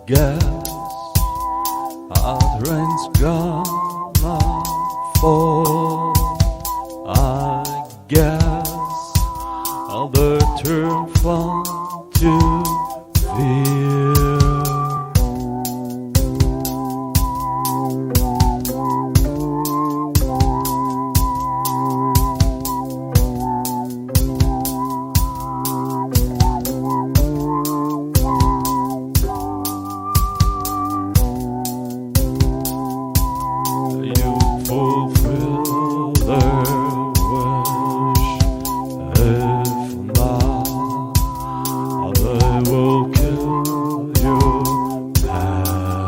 guess our rain's gonna fall. I guess all the turn fun to fear. Fulfill their wish. If not, they will kill you dead.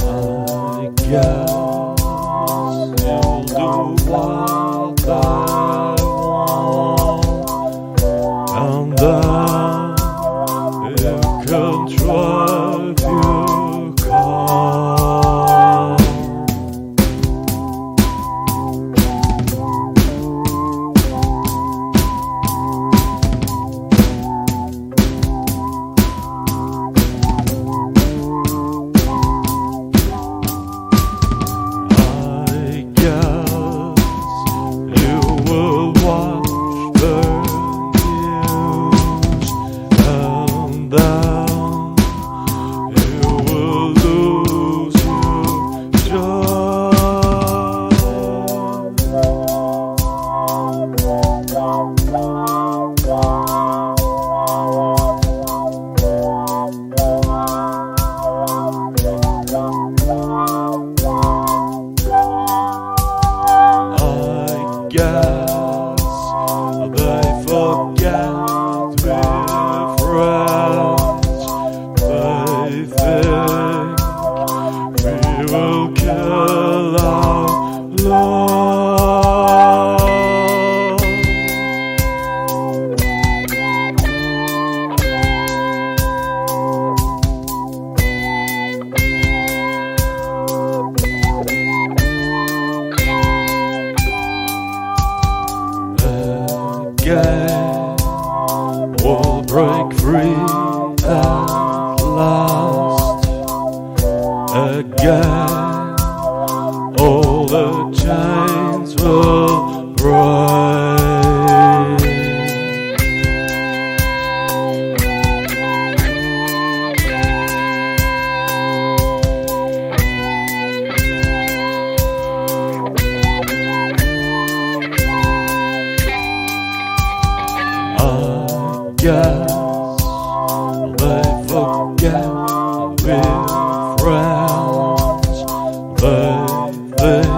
I guess you'll do what I want, and then you can try if you can. Guess they forget we're friends. They think we will kill our love. Again, we'll break free at last. Again, all the chains will break. I guess they forget we're friends. They think